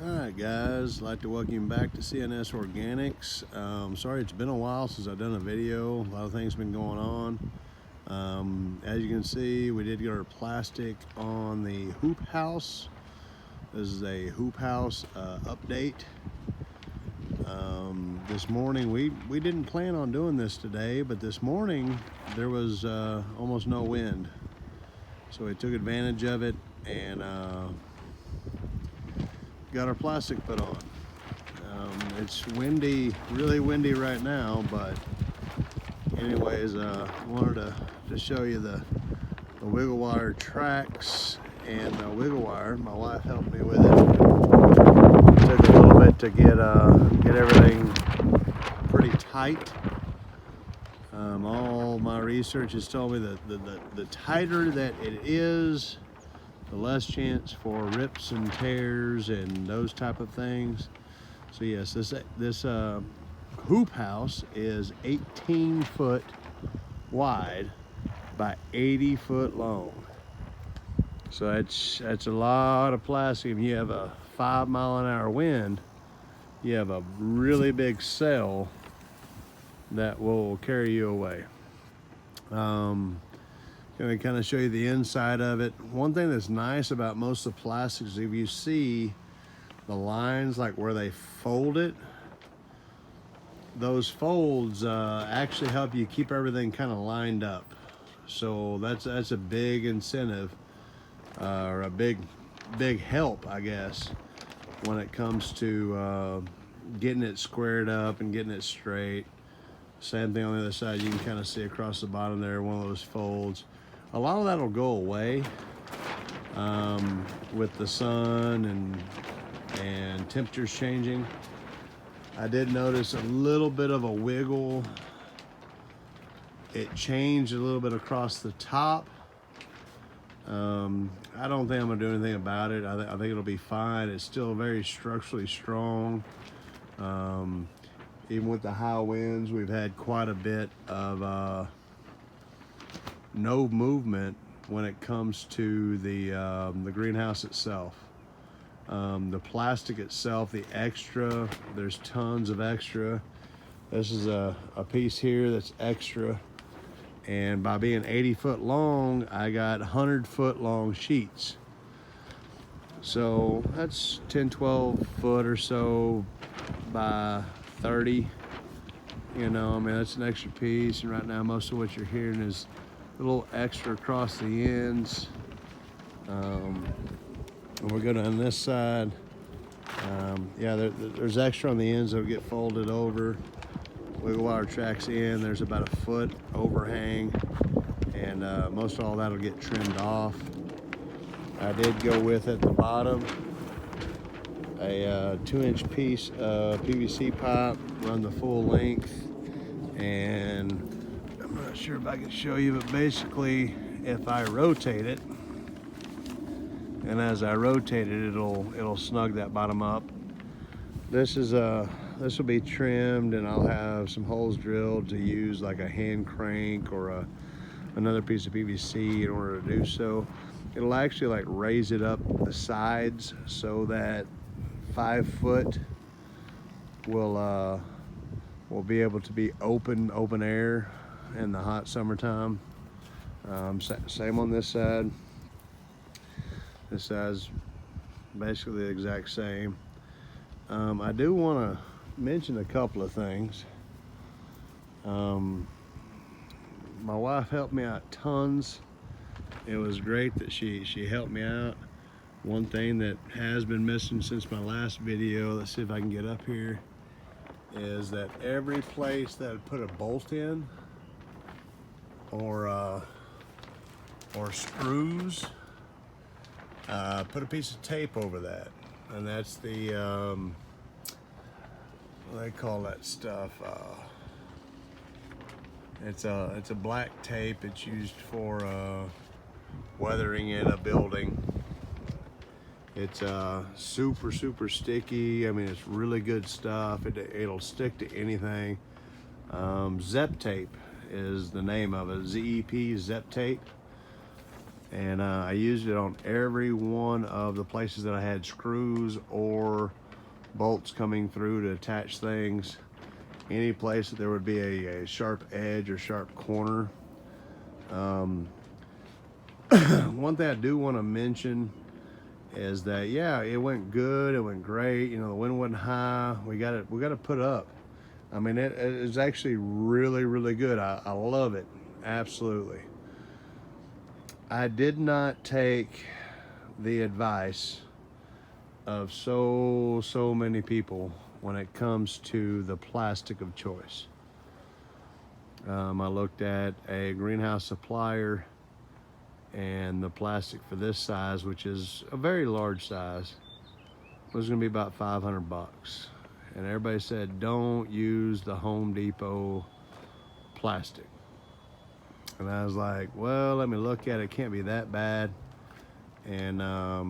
Alright guys, I'd like to welcome you back to CNS Organics. Sorry it's been a while since I've done a video. A lot of things have been going on. As you can see, we did get our plastic on the hoop house. This is a hoop house update. This morning, we didn't plan on doing this today, but this morning there was almost no wind. So we took advantage of it and got our plastic put on. It's windy, really windy right now, but anyways, wanted to show you the wiggle wire tracks and the wiggle wire. My wife helped me with it. It took a little bit to get everything pretty tight. All my research has told me that the tighter that it is, the less chance for rips and tears and those type of things. So yes, this hoop house is 18 foot wide by 80 foot long. So that's a lot of plastic. If you have a 5-mile-an-hour wind, you have a really big cell that will carry you away. Going to kind of show you the inside of it. One thing that's nice about most of the plastics, if you see the lines like where they fold it, those folds actually help you keep everything kind of lined up. So that's a big incentive, or a big help, I guess, when it comes to getting it squared up and getting it straight. Same thing on the other side. You can kind of see across the bottom there, one of those folds. A lot of that will go away with the sun and temperatures changing. I did notice a little bit of a wiggle. It changed a little bit across the top. I don't think I'm gonna do anything about it. I think it'll be fine. It's still very structurally strong. Even with the high winds, we've had quite a bit of no movement when it comes to the greenhouse itself. The plastic itself, the extra, there's tons of extra. This is a piece here that's extra. And by being 80 foot long, I got 100 foot long sheets. So that's 10, 12 foot or so by 30. You know, I mean, that's an extra piece. And right now, most of what you're hearing is a little extra across the ends. And we're good on this side. Yeah, there's extra on the ends that'll get folded over. Wiggle wire tracks in. There's about a foot overhang, and most of all that'll get trimmed off. I did go with at the bottom a 2-inch piece of PVC pipe, run the full length, and I'm not sure if I can show you, but basically if I rotate it, and as I rotate it, it'll snug that bottom up. This will be trimmed, and I'll have some holes drilled to use like a hand crank or another piece of PVC in order to do so. It'll actually like raise it up the sides so that 5 foot will be able to be open air in the hot summertime. Same on this side. This side's basically the exact same. I do want to mention a couple of things. My wife helped me out tons. It was great that she helped me out. One thing that has been missing since my last video, let's see if I can get up here, is that every place that I put a bolt in or screws, put a piece of tape over that. And that's the what do they call that stuff? It's a black tape. It's used for weathering in a building. It's super sticky. I mean, it's really good stuff. It'll stick to anything. Zep tape is the name of it. ZEP, Zep tape. And I used it on every one of the places that I had screws or bolts coming through to attach things. Any place that there would be a sharp edge or sharp corner. One thing I do want to mention is that, yeah, it went good, it went great. You know, the wind wasn't high. We got it put up. I mean, it is actually really, really good. I love it, absolutely. I did not take the advice of so many people when it comes to the plastic of choice. I looked at a greenhouse supplier, and the plastic for this size, which is a very large size, was going to be about 500 bucks. And everybody said, don't use the Home Depot plastic. And I was like, well, let me look at it. It can't be that bad. And I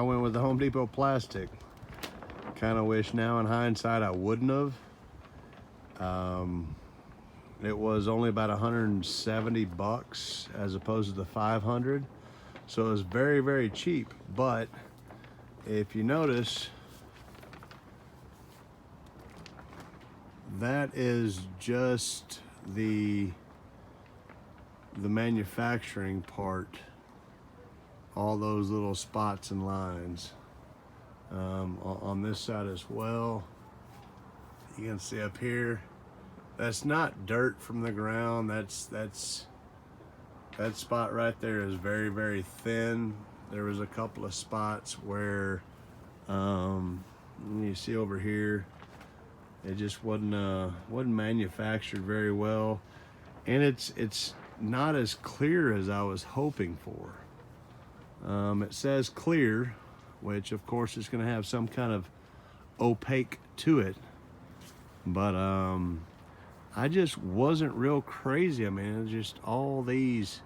went with the Home Depot plastic. Kind of wish now in hindsight I wouldn't have. It was only about 170 bucks as opposed to the 500. So it was very, very cheap. But if you notice, that is just the manufacturing part, all those little spots and lines. On this side as well, you can see up here, that's not dirt from the ground. That spot right there is very, very thin. There was a couple of spots where you see over here, it just wasn't manufactured very well, and it's not as clear as I was hoping for. It says clear, which of course is going to have some kind of opaque to it, but I just wasn't real crazy. I mean, it's just all these,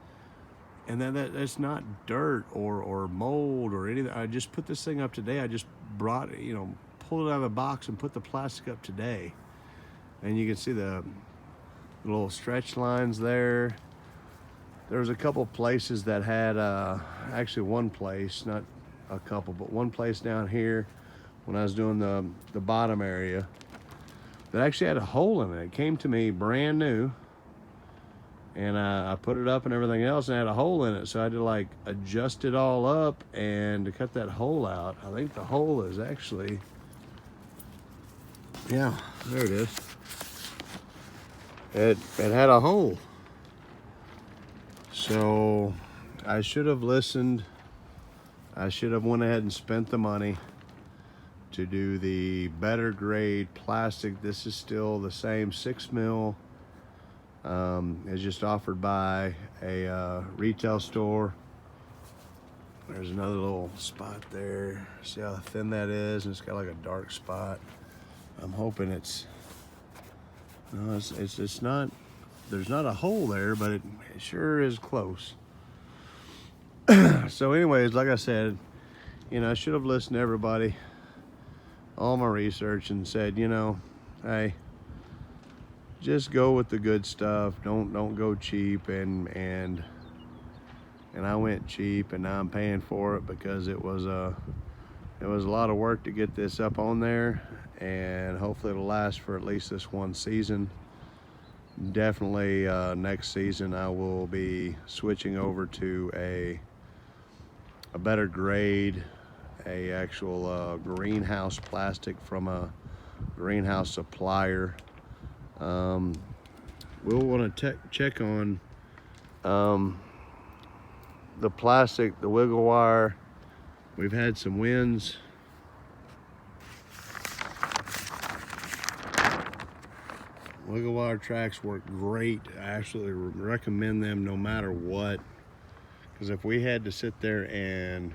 and that's not dirt or mold or anything. I just put this thing up today. I just brought it, you know, pulled it out of the box and put the plastic up today, and you can see the little stretch lines there. There was a couple places that had, actually one place, not a couple, but one place down here when I was doing the bottom area that actually had a hole in it. It came to me brand new, and I put it up and everything else, and it had a hole in it. So I had to like adjust it all up and to cut that hole out. I think the hole is actually, yeah, there it is. It had a hole. So I should have listened. I should have went ahead and spent the money to do the better grade plastic. This is still the same 6 mil. It's just offered by a retail store. There's another little spot there. See how thin that is? And it's got like a dark spot. I'm hoping it's not, there's not a hole there, but it sure is close. So anyways, like I said, you know, I should have listened to everybody, all my research, and said, you know, hey, just go with the good stuff. Don't go cheap. And I went cheap, and now I'm paying for it because it was a lot of work to get this up on there, and hopefully it'll last for at least this one season. Definitely next season I will be switching over to a better grade, a actual greenhouse plastic from a greenhouse supplier. We'll want to check on the plastic, the wiggle wire. We've had some winds. Wiggle wire tracks work great. I absolutely recommend them no matter what. Because if we had to sit there and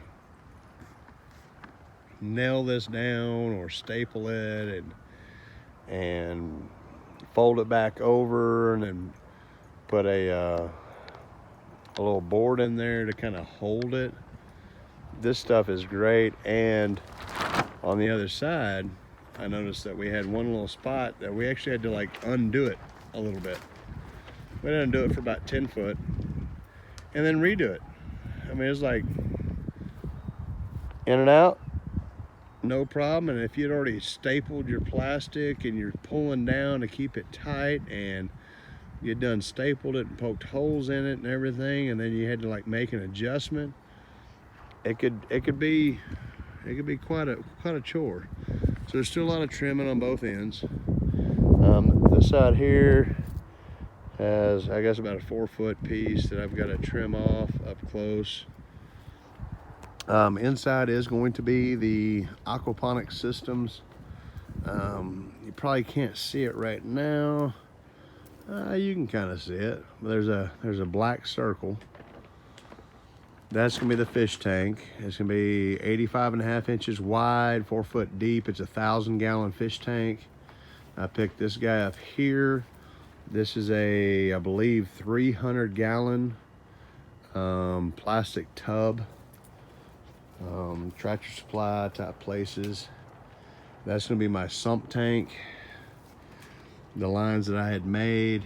nail this down or staple it and fold it back over and then put a little board in there to kind of hold it, this stuff is great. And on the other side, I noticed that we had one little spot that we actually had to like undo it a little bit. We had to undo it for about 10 foot. and then redo it. I mean, it's like in and out, no problem. And if you'd already stapled your plastic and you're pulling down to keep it tight, and you'd done stapled it and poked holes in it and everything, and then you had to like make an adjustment, it could be quite a chore. So there's still a lot of trimming on both ends. This side here has, I guess, about a 4-foot piece that I've got to trim off up close. Inside is going to be the aquaponics systems. You probably can't see it right now. You can kind of see it. There's a black circle. That's gonna be the fish tank. It's gonna be 85.5 inches wide, 4 foot deep. It's a 1,000-gallon fish tank. I picked this guy up here. This is a, I believe, 300-gallon plastic tub. Tractor Supply type places. That's gonna be my sump tank. The lines that I had made,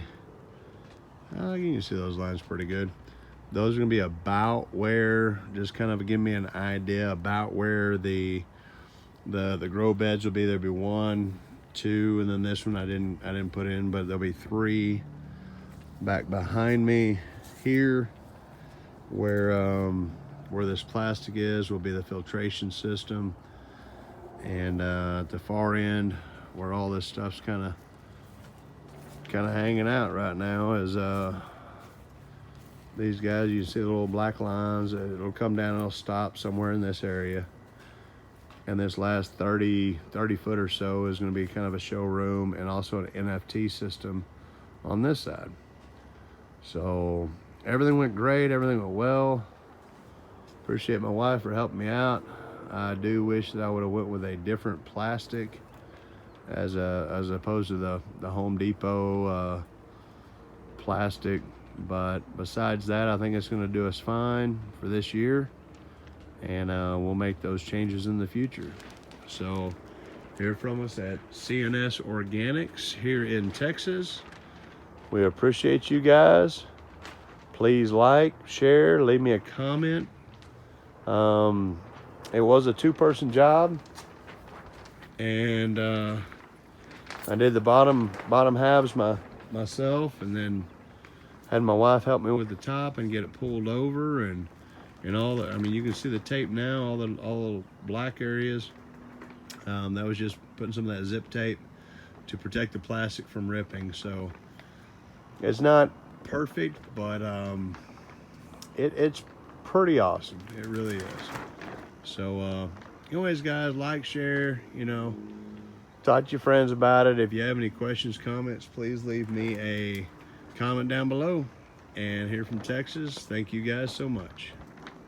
you can see those lines pretty good. Those are gonna be about where, just kind of give me an idea about where the grow beds will be. There'll be 1, 2, and then this one I didn't put in, but there'll be 3 back behind me here, where this plastic is will be the filtration system, and at the far end where all this stuff's kind of hanging out right now is these guys. You see the little black lines. It'll come down and it'll stop somewhere in this area, and this last 30 foot or so is going to be kind of a showroom and also an NFT system on this side. So everything went great, everything went well. Appreciate my wife for helping me out. I do wish that I would have went with a different plastic as opposed to the Home Depot plastic, but besides that, I think it's going to do us fine for this year, and we'll make those changes in the future. So hear from us at CNS Organics here in Texas. We appreciate you guys. Please like, share, leave me a comment. It was a 2-person job, and I did the bottom halves myself, and then had my wife help me with the top and get it pulled over, and all the, I mean, you can see the tape now, all the black areas. That was just putting some of that zip tape to protect the plastic from ripping. So it's not perfect, but it's pretty awesome. It really is. So anyways, guys, like, share, talk to your friends about it. If you have any questions, comments, please leave me a comment down below. And here from Texas, thank you guys so much.